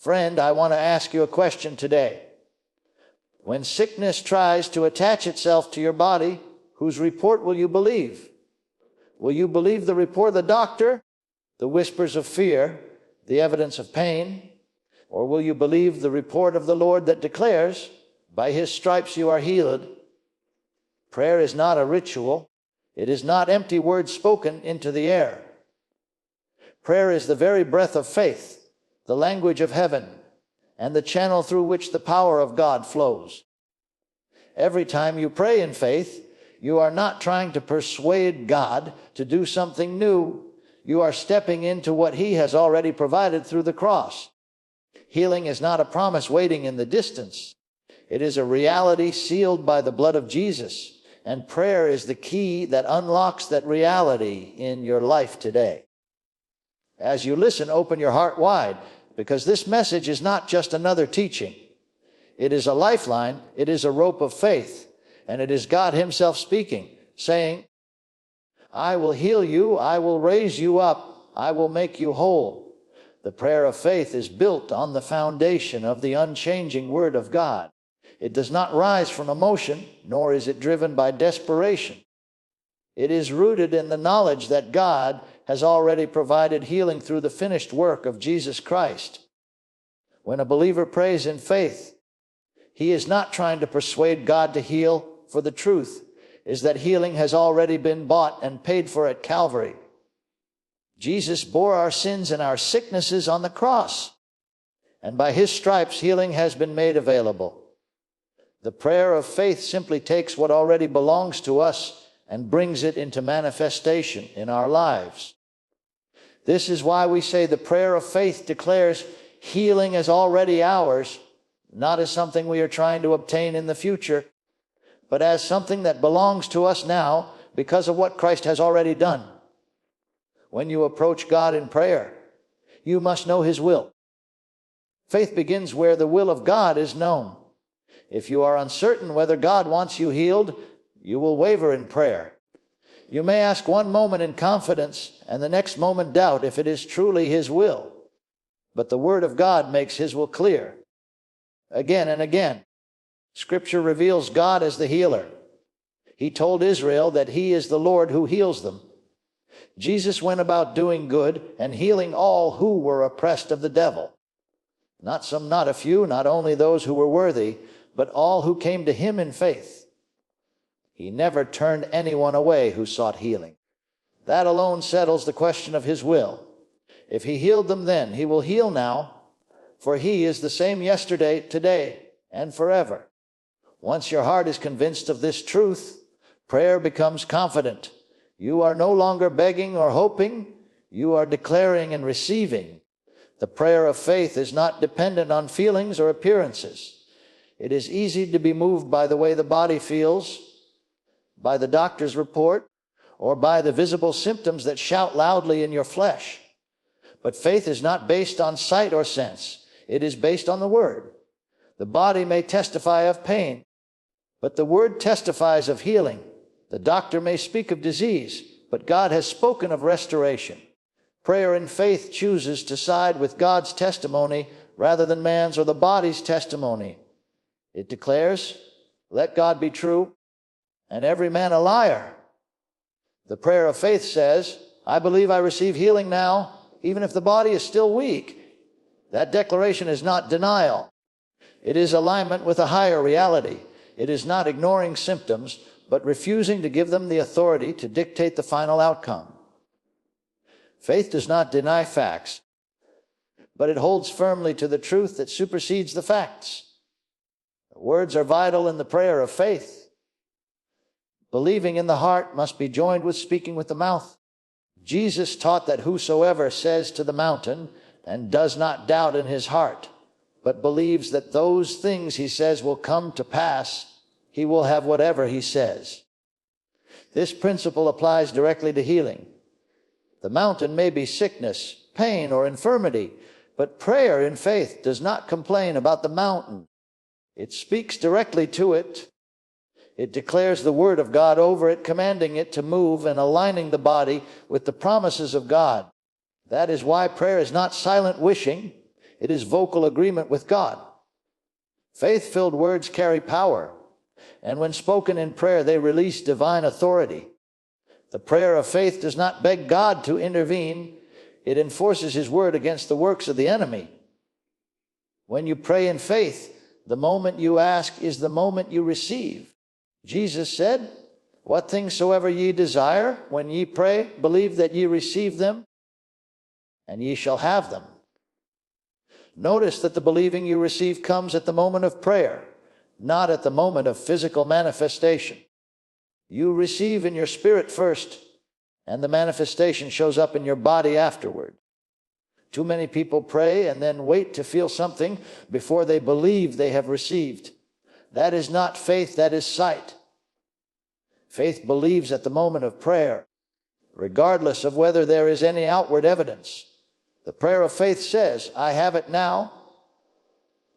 Friend, I want to ask you a question today. When sickness tries to attach itself to your body, whose report will you believe? Will you believe the report of the doctor, the whispers of fear, the evidence of pain? Or will you believe the report of the Lord that declares, by his stripes you are healed? Prayer is not a ritual. It is not empty words spoken into the air. Prayer is the very breath of faith, the language of heaven, and the channel through which the power of God flows. Every time you pray in faith, you are not trying to persuade God to do something new. You are stepping into what he has already provided through the cross. Healing is not a promise waiting in the distance. It is a reality sealed by the blood of Jesus, and prayer is the key that unlocks that reality in your life today. As you listen, open your heart wide, because this message is not just another teaching. It is a lifeline, it is a rope of faith, and it is God himself speaking, saying, I will heal you, I will raise you up, I will make you whole. The prayer of faith is built on the foundation of the unchanging Word of God. It does not rise from emotion, nor is it driven by desperation. It is rooted in the knowledge that God has already provided healing through the finished work of Jesus Christ. When a believer prays in faith, he is not trying to persuade God to heal, for the truth is that healing has already been bought and paid for at Calvary. Jesus bore our sins and our sicknesses on the cross, and by his stripes healing has been made available. The prayer of faith simply takes what already belongs to us and brings it into manifestation in our lives. This is why we say the prayer of faith declares healing is already ours, not as something we are trying to obtain in the future, but as something that belongs to us now because of what Christ has already done. When you approach God in prayer, you must know his will. Faith begins where the will of God is known. If you are uncertain whether God wants you healed, you will waver in prayer. You may ask one moment in confidence and the next moment doubt if it is truly his will. But the Word of God makes his will clear. Again and again, Scripture reveals God as the healer. He told Israel that he is the Lord who heals them. Jesus went about doing good and healing all who were oppressed of the devil. Not some, not a few, not only those who were worthy, but all who came to him in faith. He never turned anyone away who sought healing. That alone settles the question of his will. If he healed them then, he will heal now, for he is the same yesterday, today, and forever. Once your heart is convinced of this truth, prayer becomes confident. You are no longer begging or hoping, you are declaring and receiving. The prayer of faith is not dependent on feelings or appearances. It is easy to be moved by the way the body feels, by the doctor's report, or by the visible symptoms that shout loudly in your flesh. But faith is not based on sight or sense. It is based on the Word. The body may testify of pain, but the Word testifies of healing. The doctor may speak of disease, but God has spoken of restoration. Prayer in faith chooses to side with God's testimony rather than man's or the body's testimony. It declares, let God be true and every man a liar. The prayer of faith says, I believe I receive healing now, even if the body is still weak. That declaration is not denial. It is alignment with a higher reality. It is not ignoring symptoms, but refusing to give them the authority to dictate the final outcome. Faith does not deny facts, but it holds firmly to the truth that supersedes the facts. The words are vital in the prayer of faith. Believing in the heart must be joined with speaking with the mouth. Jesus taught that whosoever says to the mountain and does not doubt in his heart, but believes that those things he says will come to pass, he will have whatever he says. This principle applies directly to healing. The mountain may be sickness, pain, or infirmity, but prayer in faith does not complain about the mountain. It speaks directly to it. It declares the Word of God over it, commanding it to move and aligning the body with the promises of God. That is why prayer is not silent wishing. It is vocal agreement with God. Faith-filled words carry power, and when spoken in prayer, they release divine authority. The prayer of faith does not beg God to intervene. It enforces His word against the works of the enemy. When you pray in faith, the moment you ask is the moment you receive. Jesus said, "What things soever ye desire, when ye pray, believe that ye receive them, and ye shall have them." Notice that the believing you receive comes at the moment of prayer, not at the moment of physical manifestation. You receive in your spirit first, and the manifestation shows up in your body afterward. Too many people pray and then wait to feel something before they believe they have received. That is not faith, that is sight. Faith believes at the moment of prayer, regardless of whether there is any outward evidence. The prayer of faith says, "I have it now,"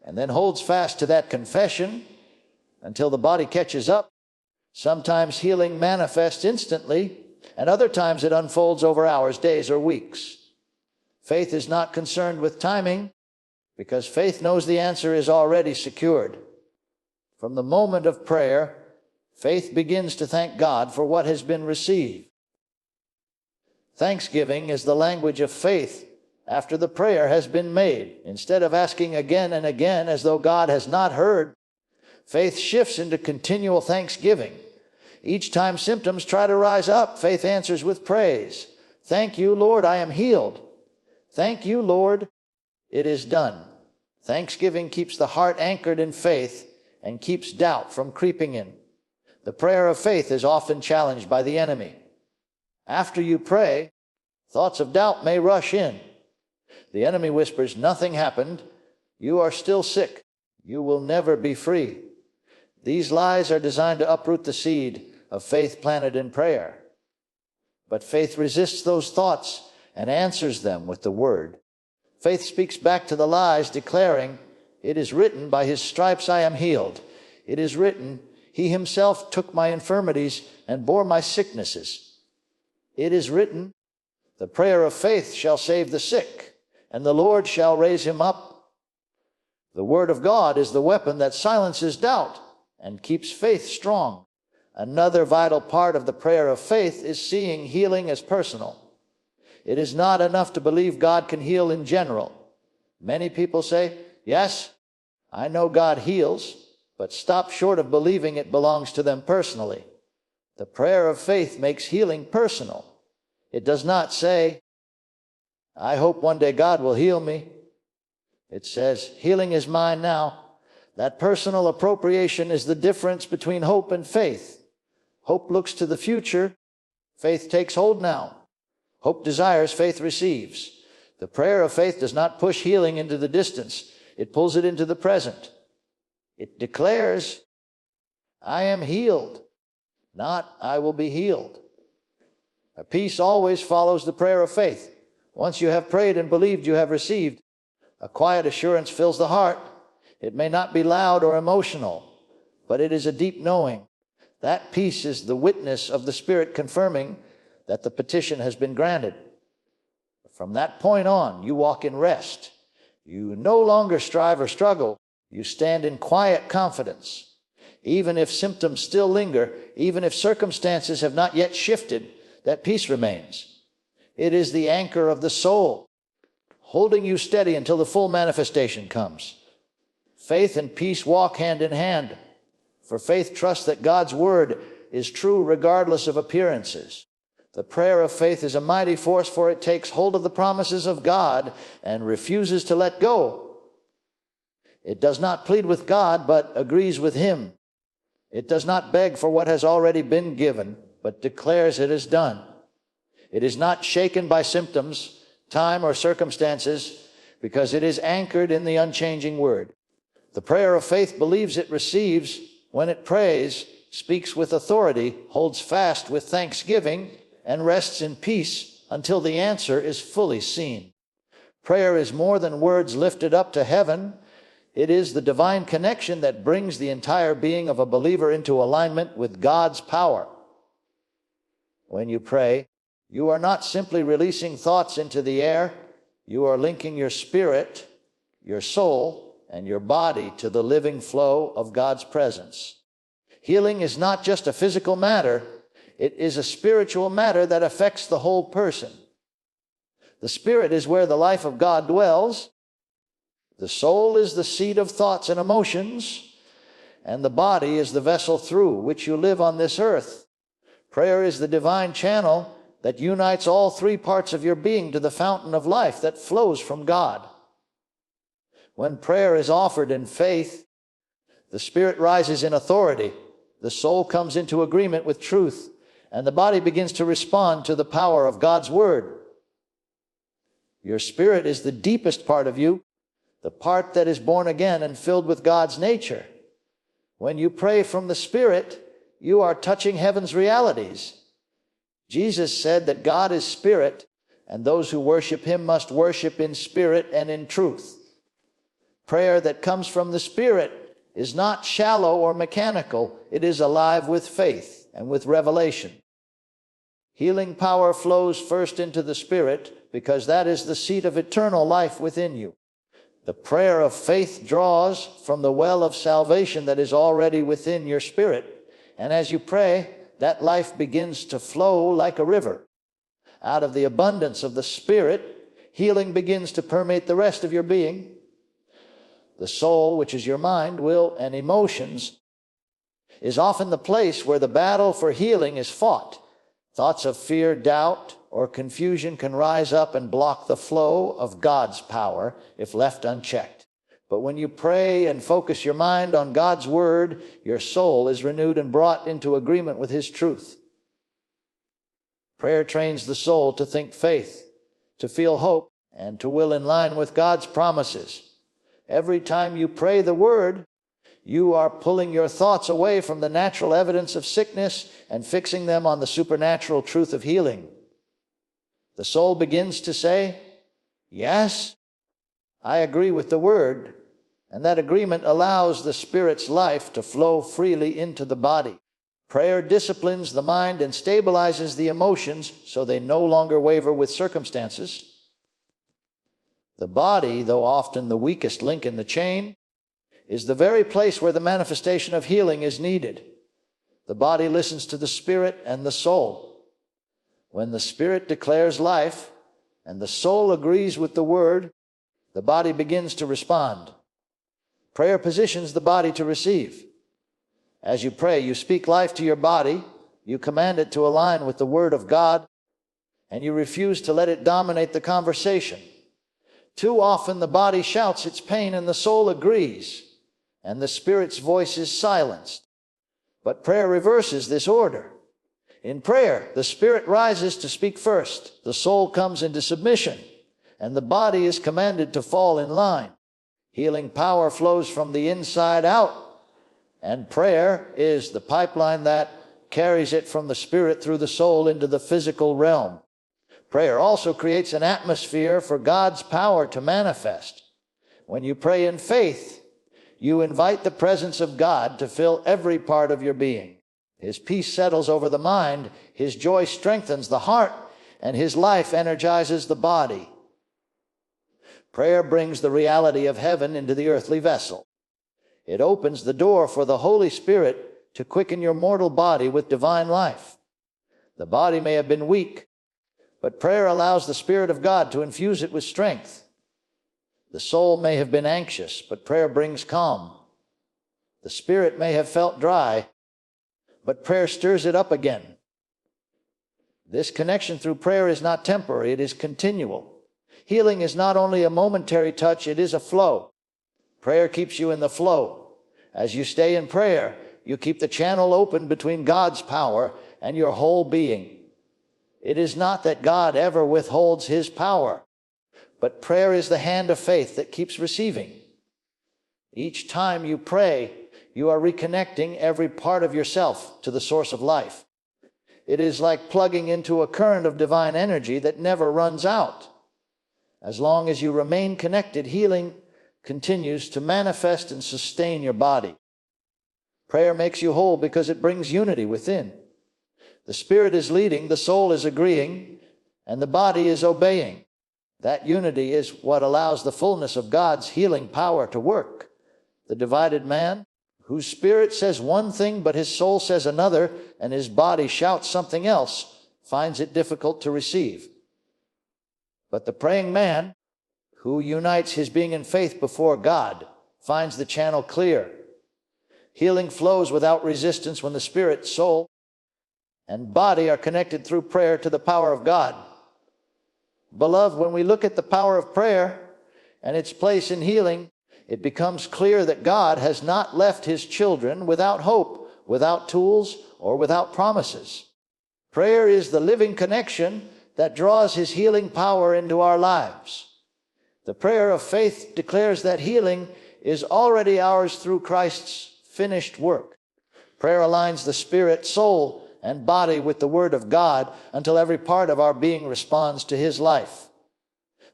and then holds fast to that confession until the body catches up. Sometimes healing manifests instantly, and other times it unfolds over hours, days, or weeks. Faith is not concerned with timing, because faith knows the answer is already secured. From the moment of prayer, faith begins to thank God for what has been received. Thanksgiving is the language of faith after the prayer has been made. Instead of asking again and again as though God has not heard, faith shifts into continual thanksgiving. Each time symptoms try to rise up, faith answers with praise. "Thank you, Lord, I am healed. Thank you, Lord, it is done." Thanksgiving keeps the heart anchored in faith and keeps doubt from creeping in. The prayer of faith is often challenged by the enemy. After you pray, thoughts of doubt may rush in. The enemy whispers, "Nothing happened. You are still sick. You will never be free." These lies are designed to uproot the seed of faith planted in prayer. But faith resists those thoughts and answers them with the word. Faith speaks back to the lies, declaring, "It is written, by His stripes I am healed. It is written, He Himself took my infirmities and bore my sicknesses. It is written, the prayer of faith shall save the sick, and the Lord shall raise him up." The word of God is the weapon that silences doubt and keeps faith strong. Another vital part of the prayer of faith is seeing healing as personal. It is not enough to believe God can heal in general. Many people say, "Yes, I know God heals," but stop short of believing it belongs to them personally. The prayer of faith makes healing personal. It does not say, "I hope one day God will heal me." It says, "Healing is mine now." That personal appropriation is the difference between hope and faith. Hope looks to the future. Faith takes hold now. Hope desires, faith receives. The prayer of faith does not push healing into the distance. It pulls it into the present. It declares, "I am healed," not "I will be healed." A peace always follows the prayer of faith. Once you have prayed and believed you have received, a quiet assurance fills the heart. It may not be loud or emotional, but it is a deep knowing. That peace is the witness of the Spirit confirming that the petition has been granted. From that point on, you walk in rest. You no longer strive or struggle. You stand in quiet confidence. Even if symptoms still linger, even if circumstances have not yet shifted, that peace remains. It is the anchor of the soul, holding you steady until the full manifestation comes. Faith and peace walk hand in hand, for faith trusts that God's word is true regardless of appearances. The prayer of faith is a mighty force, for it takes hold of the promises of God and refuses to let go. It does not plead with God, but agrees with Him. It does not beg for what has already been given, but declares it is done. It is not shaken by symptoms, time, or circumstances, because it is anchored in the unchanging word. The prayer of faith believes it receives. When it prays, speaks with authority, holds fast with thanksgiving, and rests in peace until the answer is fully seen. Prayer is more than words lifted up to heaven. It is the divine connection that brings the entire being of a believer into alignment with God's power. When you pray, you are not simply releasing thoughts into the air. You are linking your spirit your soul, and your body to the living flow of God's presence. Healing is not just a physical matter, it is a spiritual matter that affects the whole person. The spirit is where the life of God dwells. The soul is the seat of thoughts and emotions, and the body is the vessel through which you live on this earth. Prayer is the divine channel that unites all three parts of your being to the fountain of life that flows from God. When prayer is offered in faith, the spirit rises in authority, the soul comes into agreement with truth, and the body begins to respond to the power of God's word. Your spirit is the deepest part of you, the part that is born again and filled with God's nature. When you pray from the Spirit, you are touching heaven's realities. Jesus said that God is spirit, and those who worship him must worship in spirit and in truth. Prayer that comes from the Spirit is not shallow or mechanical. It is alive with faith and with revelation. Healing power flows first into the Spirit because that is the seat of eternal life within you. The prayer of faith draws from the well of salvation that is already within your spirit. And as you pray, that life begins to flow like a river. Out of the abundance of the Spirit, healing begins to permeate the rest of your being. The soul, which is your mind, will, and emotions, is often the place where the battle for healing is fought. Thoughts of fear, doubt, or confusion can rise up and block the flow of God's power if left unchecked. But when you pray and focus your mind on God's word, your soul is renewed and brought into agreement with his truth. Prayer trains the soul to think faith, to feel hope, and to will in line with God's promises. Every time you pray the word, you are pulling your thoughts away from the natural evidence of sickness and fixing them on the supernatural truth of healing. The soul begins to say, yes, I agree with the word, and that agreement allows the Spirit's life to flow freely into the body. Prayer disciplines the mind and stabilizes the emotions so they no longer waver with circumstances. The body, though often the weakest link in the chain, is the very place where the manifestation of healing is needed. The body listens to the Spirit and the soul. When the Spirit declares life and the soul agrees with the word, the body begins to respond. Prayer positions the body to receive. As you pray, you speak life to your body, you command it to align with the word of God, and you refuse to let it dominate the conversation. Too often the body shouts its pain and the soul agrees, and the Spirit's voice is silenced. But prayer reverses this order. In prayer, the Spirit rises to speak first, the soul comes into submission, and the body is commanded to fall in line. Healing power flows from the inside out, and prayer is the pipeline that carries it from the Spirit through the soul into the physical realm. Prayer also creates an atmosphere for God's power to manifest. When you pray in faith, you invite the presence of God to fill every part of your being. His peace settles over the mind, his joy strengthens the heart, and his life energizes the body. Prayer brings the reality of heaven into the earthly vessel. It opens the door for the Holy Spirit to quicken your mortal body with divine life. The body may have been weak, but prayer allows the Spirit of God to infuse it with strength. The soul may have been anxious, but prayer brings calm. The spirit may have felt dry, but prayer stirs it up again. This connection through prayer is not temporary, it is continual. Healing is not only a momentary touch, it is a flow. Prayer keeps you in the flow. As you stay in prayer, you keep the channel open between God's power and your whole being. It is not that God ever withholds his power, but prayer is the hand of faith that keeps receiving. Each time you pray, you are reconnecting every part of yourself to the source of life. It is like plugging into a current of divine energy that never runs out. As long as you remain connected, healing continues to manifest and sustain your body. Prayer makes you whole because it brings unity within. The Spirit is leading, the soul is agreeing, and the body is obeying. That unity is what allows the fullness of God's healing power to work. The divided man, whose spirit says one thing but his soul says another, and his body shouts something else, finds it difficult to receive. But the praying man, who unites his being in faith before God, finds the channel clear. Healing flows without resistance when the spirit, soul, and body are connected through prayer to the power of God. Beloved, when we look at the power of prayer and its place in healing, it becomes clear that God has not left his children without hope, without tools, or without promises. Prayer is the living connection that draws his healing power into our lives. The prayer of faith declares that healing is already ours through Christ's finished work. Prayer aligns the spirit, soul, and body with the Word of God until every part of our being responds to his life.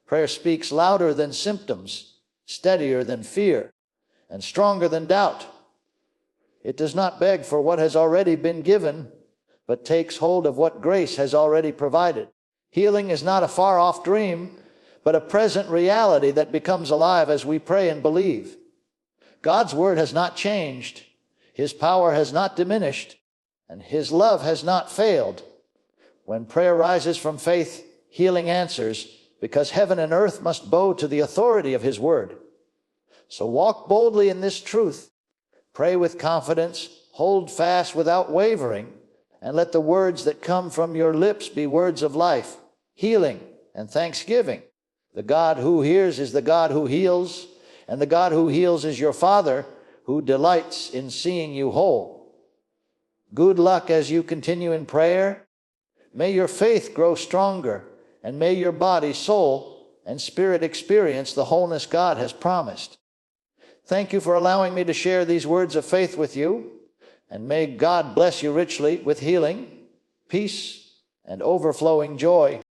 Prayer speaks louder than symptoms, steadier than fear, and stronger than doubt. It does not beg for what has already been given, but takes hold of what grace has already provided. Healing is not a far-off dream, but a present reality that becomes alive as we pray and believe. God's Word has not changed, his power has not diminished, and his love has not failed. When prayer rises from faith, healing answers, because heaven and earth must bow to the authority of his word. So walk boldly in this truth. Pray with confidence, hold fast without wavering, and let the words that come from your lips be words of life, healing, and thanksgiving. The God who hears is the God who heals, and the God who heals is your Father, who delights in seeing you whole. Good luck as you continue in prayer. May your faith grow stronger, and may your body, soul, and spirit experience the wholeness God has promised. Thank you for allowing me to share these words of faith with you, and may God bless you richly with healing, peace, and overflowing joy.